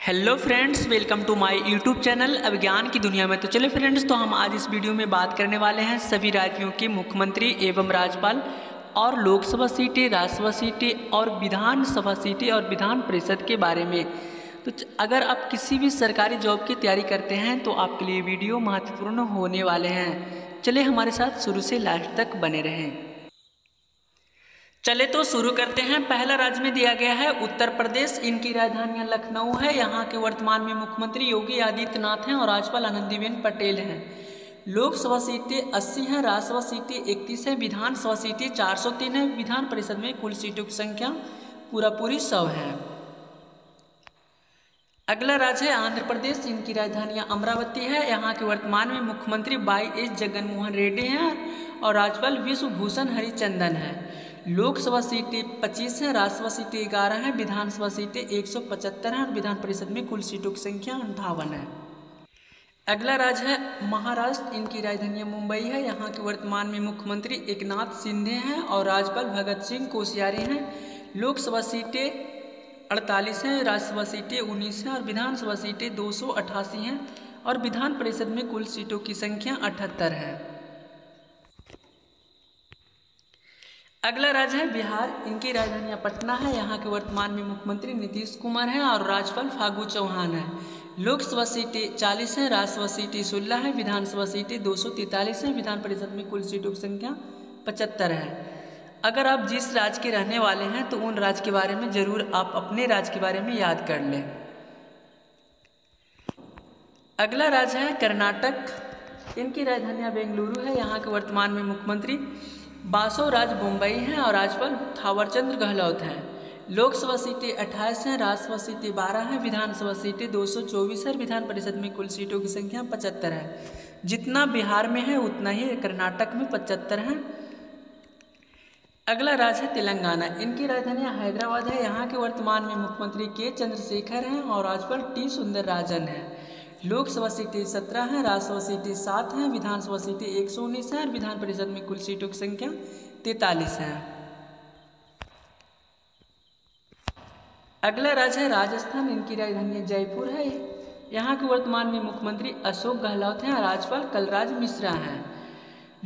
Hello friends, welcome to my YouTube channel Abhigyan की दुनिया में। तो चलिए फ्रेंड्स, तो हम आज इस वीडियो में बात करने वाले हैं सभी राज्यों के मुख्यमंत्री एवं राज्यपाल और लोकसभा सीटें, राज्यसभा सीटें और विधानसभा सीटें और विधान परिषद के बारे में। तो अगर आप किसी भी सरकारी जॉब की तैयारी करते हैं तो आपके लिए वीडियो महत्वपूर्ण होने वाले हैं। चलिए हमारे साथ शुरू से लास्ट तक बने रहें। चले तो शुरू करते हैं। पहला राज्य में दिया गया है उत्तर प्रदेश। इनकी राजधानी लखनऊ है। यहाँ के वर्तमान में मुख्यमंत्री योगी आदित्यनाथ हैं और राज्यपाल आनंदीबेन पटेल हैं। लोकसभा सीटें 80 हैं, राज्यसभा सीटें 31 हैं, विधानसभा सीटें 403 हैं। विधान परिषद में कुल सीटों की संख्या पूरी 100 है। अगला राज्य है आंध्र प्रदेश। इनकी राजधानी अमरावती है। यहाँ के वर्तमान में मुख्यमंत्री YS जगनमोहन रेड्डी हैं और राज्यपाल विश्वभूषण हरिचंदन है। लोकसभा सीटें 25 हैं, राज्यसभा सीटें 11 हैं, विधानसभा सीटें 175 हैं और विधान परिषद में कुल सीटों की संख्या 58 है। अगला राज्य है महाराष्ट्र। इनकी राजधानी मुंबई है। यहाँ के वर्तमान में मुख्यमंत्री एकनाथ शिंदे हैं और राज्यपाल भगत सिंह कोश्यारी हैं। लोकसभा सीटें 48 हैं, राज्यसभा सीटें 19 हैं और विधानसभा सीटें 288 हैं और विधान परिषद में कुल सीटों की संख्या 78 है। अगला राज्य है बिहार। इनकी राजधानी पटना है। यहाँ के वर्तमान में मुख्यमंत्री नीतीश कुमार हैं और राज्यपाल फागू चौहान हैं। लोकसभा सीटें 40 हैं, राज्यसभा सीटें 16 हैं, विधानसभा सीटें 243 हैं, विधान परिषद में कुल सीटों की संख्या 75 है। अगर आप जिस राज्य के रहने वाले हैं तो उन राज्य के बारे में जरूर आप अपने राज्य के बारे में याद कर लें। अगला राज्य है कर्नाटक। इनकी राजधानी बेंगलुरु है। यहाँ के वर्तमान में मुख्यमंत्री बासवराज बोम्बई हैं और राज्यपाल थावरचंद्र गहलोत हैं। लोकसभा सीटें 28 हैं, राज्यसभा सीटें 12 हैं, विधानसभा सीटें 224 है, विधान परिषद में कुल सीटों की संख्या 75 है। जितना बिहार में है उतना ही कर्नाटक में 75 है। अगला राज्य है तेलंगाना। इनकी राजधानी हैदराबाद है। यहाँ के वर्तमान में मुख्यमंत्री के चंद्रशेखर हैं और राज्यपाल टी सुंदरराजन हैं। लोकसभा सीटें 17 हैं, राज्यसभा सीटें 7 हैं, विधानसभा सीटें 119 हैं और विधान परिषद में कुल सीटों की संख्या 43 है। अगला राज्य है राजस्थान। इनकी राजधानी जयपुर है। यहाँ के वर्तमान में मुख्यमंत्री अशोक गहलोत हैं और राज्यपाल कलराज मिश्रा हैं।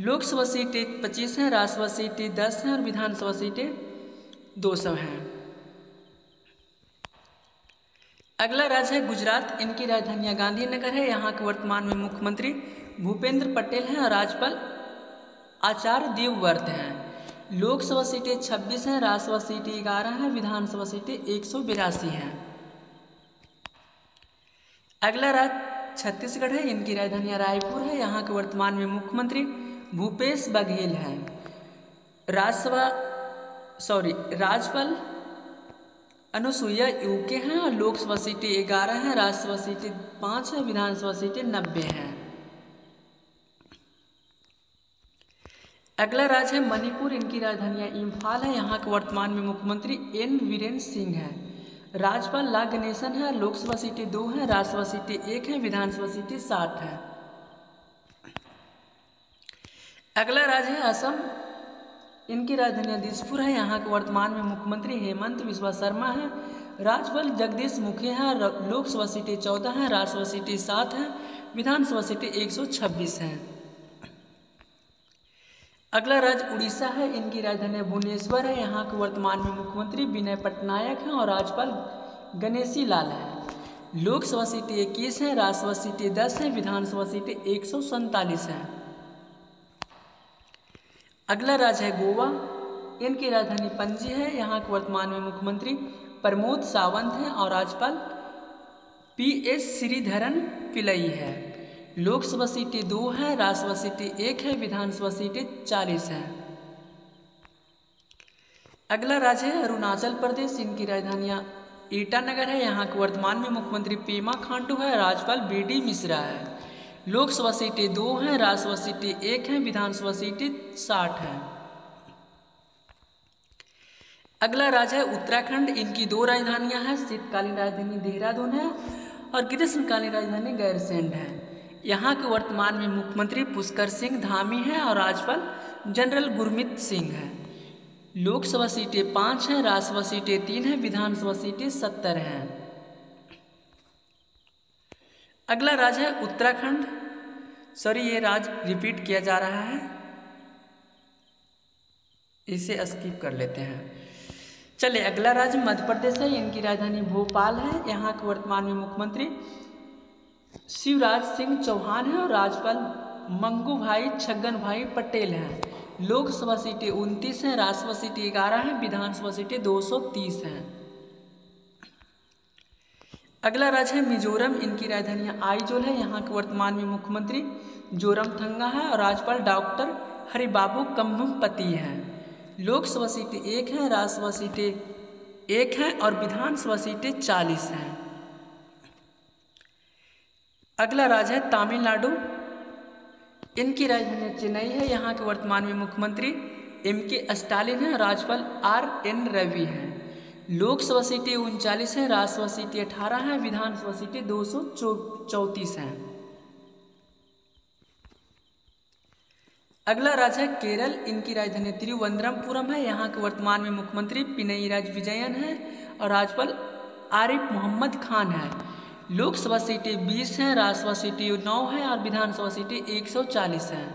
लोकसभा सीटें 25 हैं, राज्यसभा सीटें 10 हैं और विधानसभा सीटें 200 हैं। अगला राज्य है गुजरात। इनकी राजधानी गांधीनगर है। यहाँ के वर्तमान में मुख्यमंत्री भूपेंद्र पटेल हैं और राज्यपाल आचार्य देवव्रत हैं। लोकसभा सीटें 26 हैं, राज्यसभा सीटें 11 हैं, विधानसभा सीटें 182 हैं। अगला राज्य छत्तीसगढ़ है। इनकी राजधानी रायपुर है। यहाँ के वर्तमान में मुख्यमंत्री भूपेश बघेल हैं। राज्यपाल अनुसुईया उइके हैं और लोकसभा सीटें 11 हैं, राज्यसभा सीटें 5 हैं, विधानसभा सीटें 90 हैं। अगला राज्य है मणिपुर। इनकी राजधानी इम्फाल है। यहाँ के वर्तमान में मुख्यमंत्री N वीरेंद्र सिंह हैं। राज्यपाल ला गणेशन है। लोकसभा सीटें 2 हैं, राज्यसभा सीटें 1 हैं, विधानसभा सीटें 60 हैं। अगला राज्य है असम। इनकी राजधानी दिसपुर है। यहाँ के वर्तमान में मुख्यमंत्री हेमंत बिस्वा शर्मा हैं। राज्यपाल जगदीश मुखी हैं। लोकसभा सीटें 14 हैं, राज्यसभा सीटें 7 हैं, विधानसभा सीटें 126 हैं। अगला राज्य उड़ीसा है। इनकी राजधानी भुवनेश्वर है। यहाँ के वर्तमान में मुख्यमंत्री विनय पटनायक हैं और राज्यपाल गणेशी लाल हैं। लोकसभा सीटें 21 हैं, राज्यसभा सीटें 10 हैं, विधानसभा सीटें 147 हैं। अगला राज्य है गोवा। इनकी राजधानी पणजी है। यहाँ के वर्तमान में मुख्यमंत्री प्रमोद सावंत हैं और राज्यपाल PS श्रीधरन पिल्लई है। लोकसभा सीटें 2 हैं, राज्यसभा सीटें 1 है, विधानसभा सीटें 40 हैं। अगला राज्य है अरुणाचल प्रदेश। इनकी राजधानी ईटानगर है। यहाँ के वर्तमान में मुख्यमंत्री पेमा खांडू है, राज्यपाल BD मिश्रा है। लोकसभा सीटें 2 हैं, राज्यसभा सीटें 1 हैं, विधानसभा सीटें 60 हैं। अगला राज्य है उत्तराखंड। इनकी 2 राजधानियां हैं। शीतकालीन राजधानी देहरादून है और ग्रीष्मकालीन राजधानी गैरसैंण है। यहाँ के वर्तमान में मुख्यमंत्री पुष्कर सिंह धामी हैं और राज्यपाल जनरल गुरमीत सिंह हैं। लोकसभा सीटें 5 हैं, राज्यसभा सीटें 3 हैं, विधानसभा सीटें 70 हैं। अगला राज्य है उत्तराखंड। सॉरी, ये राज्य रिपीट किया जा रहा है, इसे स्किप कर लेते हैं। चलिए, अगला राज्य मध्य प्रदेश है। इनकी राजधानी भोपाल है। यहाँ के वर्तमान में मुख्यमंत्री शिवराज सिंह चौहान है और राज्यपाल मंगू भाई छगन भाई पटेल हैं। लोकसभा सीटें 29 हैं, राज्यसभा सीटें 11 हैं, विधानसभा सीटें 230 हैं। अगला राज्य है मिजोरम। इनकी राजधानी आइजोल है। यहाँ के वर्तमान में मुख्यमंत्री जोरमथंगा है और राज्यपाल डॉक्टर हरिबाबू कम्भमपति हैं। लोकसभा सीटें 1 हैं, राज्यसभा सीटें 1 हैं और विधानसभा सीटें 40 हैं। अगला राज्य है तमिलनाडु। इनकी राजधानी चेन्नई है। यहाँ के वर्तमान में मुख्यमंत्री M.K. स्टालिन है, राज्यपाल R.N. रवि हैं। लोकसभा सीटें 39 हैं, राज्यसभा सीटें 18 हैं, विधानसभा सीटें 234 हैं। अगला राज्य है केरल। इनकी राजधानी तिरुवनंतपुरम है। यहाँ के वर्तमान में मुख्यमंत्री पिनराई विजयन है और राज्यपाल आरिफ मोहम्मद खान है। लोकसभा सीटें 20 हैं, राज्यसभा सीटें 9 हैं और विधानसभा सीटें 140 हैं।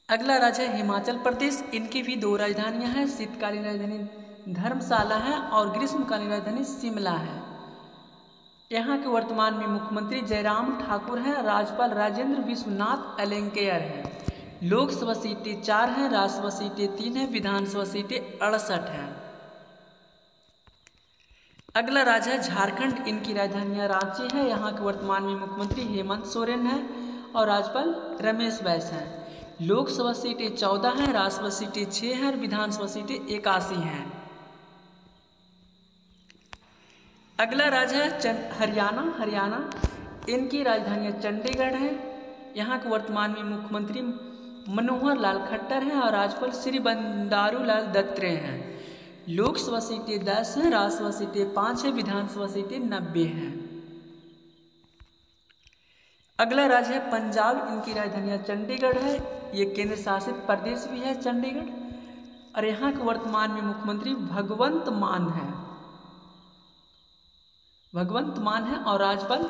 अगला राज्य है हिमाचल प्रदेश। इनकी भी 2 राजधानियां हैं। शीतकालीन राजधानी धर्मशाला है और ग्रीष्मकालीन राजधानी शिमला है। यहाँ के वर्तमान में मुख्यमंत्री जयराम ठाकुर हैं, राज्यपाल राजेंद्र विश्वनाथ अलेंकेयर हैं। लोकसभा सीटें 4 हैं, राज्यसभा सीटें 3 हैं, विधानसभा सीटें 68 हैं। अगला राज्य है झारखंड। इनकी राजधानी रांची है। यहाँ के वर्तमान में मुख्यमंत्री हेमंत सोरेन हैं और राज्यपाल रमेश बैस हैं। लोकसभा सीटें 14 हैं, राज्यसभा सीटें 6 हैं और विधानसभा सीटें 81 हैं। अगला राज्य है हरियाणा। इनकी राजधानी चंडीगढ़ है। यहाँ के वर्तमान में मुख्यमंत्री मनोहर लाल खट्टर हैं और राज्यपाल श्री बंडारू लाल दत्तात्रेय हैं। लोकसभा सीटें 10 हैं, राज्यसभा सीटें 5 हैं, विधानसभा सीटें 90 हैं। अगला राज्य है पंजाब। इनकी राजधानी चंडीगढ़ है। ये केंद्र शासित प्रदेश भी है चंडीगढ़ और यहाँ के वर्तमान में मुख्यमंत्री भगवंत मान है और राज्यपाल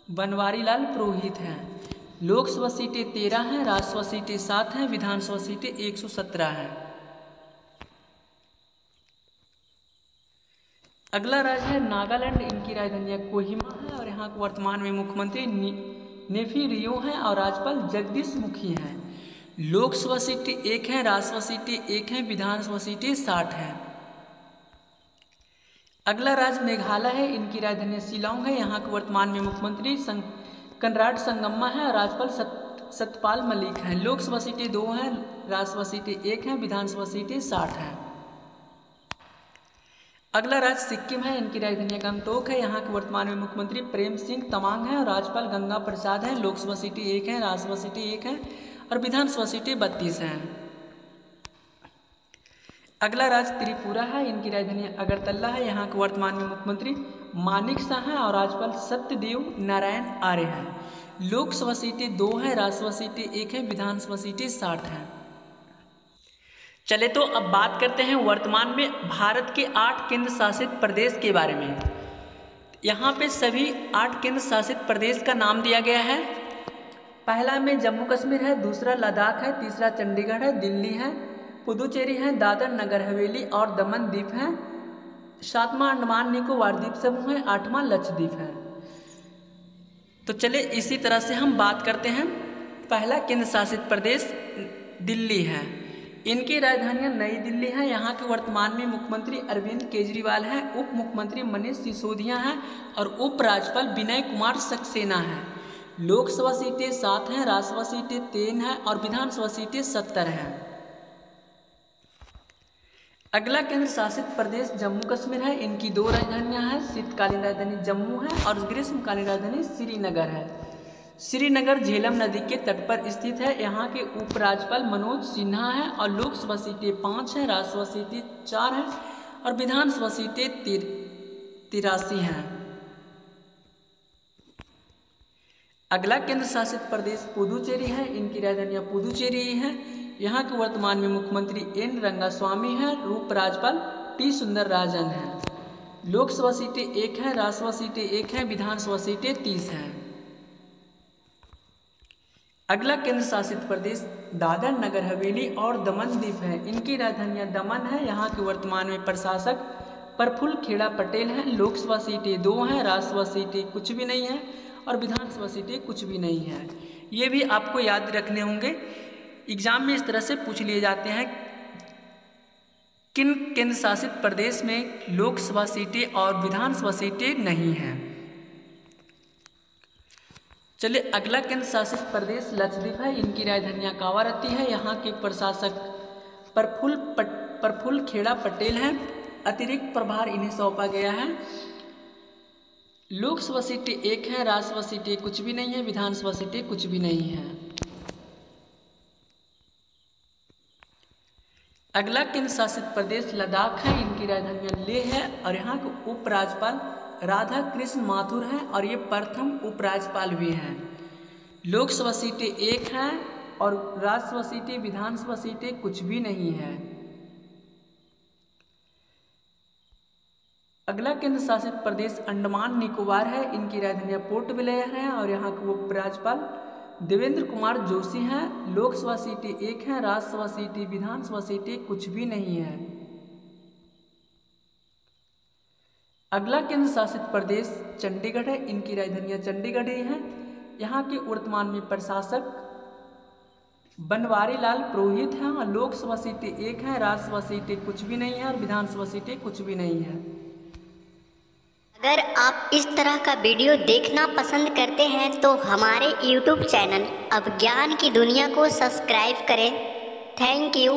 बनवारी लाल पुरोहित हैं। लोकसभा सीटें 13 हैं, राज्यसभा सीटें 7 हैं, विधानसभा सीटें 117 हैं। अगला राज्य है नागालैंड। इनकी राजधानी कोहिमा है और यहाँ के वर्तमान में मुख्यमंत्री नेफी रियो हैं और राज्यपाल जगदीश मुखी हैं। लोकसभा सीटें 1 हैं, राज्यसभा सीटें 1 हैं, विधानसभा सीटें 60 हैं। अगला राज्य मेघालय है। इनकी राजधानी शिलांग है। यहाँ के वर्तमान में मुख्यमंत्री कनराड संगम्मा है और राज्यपाल सतपाल मलिक हैं। लोकसभा सीटें 2 हैं, राज्यसभा सीटें 1 हैं, विधानसभा सीटें 60 हैं। अगला राज्य सिक्किम है। इनकी राजधानी गंगटोक है। यहाँ के वर्तमान में मुख्यमंत्री प्रेम सिंह तमांग हैं और राज्यपाल गंगा प्रसाद हैं। लोकसभा सीटें 1 हैं, राज्यसभा सीटें 1 हैं और विधानसभा सीटें 32 हैं। अगला राज्य त्रिपुरा है। इनकी राजधानी अगरतला है। यहाँ के वर्तमान में मुख्यमंत्री मानिक शाह हैं और राज्यपाल सत्यदेव नारायण आर्य हैं। लोकसभा सीटें 2 हैं, राज्यसभा सीटें 1 हैं, विधानसभा सीटें 60 हैं। चले तो अब बात करते हैं वर्तमान में भारत के 8 केंद्र शासित प्रदेश के बारे में। यहाँ पे सभी 8 केंद्र शासित प्रदेश का नाम दिया गया है। पहला में जम्मू कश्मीर है, दूसरा लद्दाख है, तीसरा चंडीगढ़ है, दिल्ली है, पुदुचेरी है, दादर नगर हवेली और दमन द्वीप है, 7वां अंडमान निकोबार द्वीप समूह है, 8वां लक्षद्वीप है। तो चले इसी तरह से हम बात करते हैं। पहला केंद्र शासित प्रदेश दिल्ली है। इनकी राजधानियां नई दिल्ली है। यहाँ के वर्तमान में मुख्यमंत्री अरविंद केजरीवाल हैं, उप मुख्यमंत्री मनीष सिसोदिया हैं और उपराज्यपाल विनय कुमार सक्सेना हैं। लोकसभा सीटें 7 हैं, राज्यसभा सीटें 3 हैं और विधानसभा सीटें 70 हैं। अगला केंद्र शासित प्रदेश जम्मू कश्मीर है। इनकी 2 राजधानियां हैं। शीतकालीन राजधानी जम्मू है और ग्रीष्मकालीन राजधानी श्रीनगर है। श्रीनगर झेलम नदी के तट पर स्थित है। यहाँ के उपराज्यपाल मनोज सिन्हा हैं और लोकसभा सीटें 5 हैं, राज्यसभा सीटें 4 हैं और विधानसभा सीटें 83 हैं। अगला केंद्र शासित प्रदेश पुदुचेरी है। इनकी राजधानियां पुदुचेरी है। यहाँ के वर्तमान में मुख्यमंत्री एन रंगास्वामी हैं, उपराज्यपाल टी सुंदरराजन हैं। लोकसभा सीटें 1 हैं, राज्यसभा सीटें 1 हैं, विधानसभा सीटें 30 हैं। अगला केंद्र शासित प्रदेश दादर नगर हवेली और दमन द्वीप है। इनकी राजधानियां दमन है। यहाँ के वर्तमान में प्रशासक प्रफुल्ल खेड़ा पटेल हैं। लोकसभा सीटें 2 हैं, राज्यसभा सीटें कुछ भी नहीं है और विधानसभा सीटें कुछ भी नहीं है। ये भी आपको याद रखने होंगे, एग्जाम में इस तरह से पूछ लिए जाते हैं किन केंद्र शासित प्रदेश में लोकसभा सीटें और विधानसभा सीटें नहीं हैं। चलिए अगला केंद्र शासित प्रदेश लक्षद्वीप है। इनकी राजधानियां कावारत्ती है। यहाँ के प्रशासक प्रफुल्ल खेड़ा पटेल हैं। अतिरिक्त प्रभार इन्हें सौंपा गया है। लोकसभा सीटें 1 हैं, राज्यसभा सीटें कुछ भी नहीं है, विधानसभा सीटें कुछ भी नहीं है। अगला केंद्र शासित प्रदेश लद्दाख है। इनकी राजधानी लेह है और यहाँ के उपराज्यपाल राधा कृष्ण माथुर हैं और ये प्रथम उपराज्यपाल भी हैं। लोकसभा सीटें 1 हैं और राज्यसभा सीटें, विधानसभा सीटें कुछ भी नहीं है। अगला केंद्र शासित प्रदेश अंडमान निकोबार है। इनकी राजधानी पोर्ट ब्लेयर है और यहाँ के उपराज्यपाल देवेंद्र कुमार जोशी हैं। लोकसभा सीटें 1 हैं, राज्यसभा सीटें, विधानसभा सीटें कुछ भी नहीं है। अगला केंद्र शासित प्रदेश चंडीगढ़ है। इनकी राजधानियां चंडीगढ़ ही हैं। यहाँ के वर्तमान में प्रशासक बनवारी लाल पुरोहित हैं और लोकसभा सीटें 1 हैं, राज्यसभा सीटें कुछ भी नहीं है और विधानसभा सीटें कुछ भी नहीं है। अगर आप इस तरह का वीडियो देखना पसंद करते हैं तो हमारे YouTube चैनल अब ज्ञान की दुनिया को सब्सक्राइब करें। Thank you.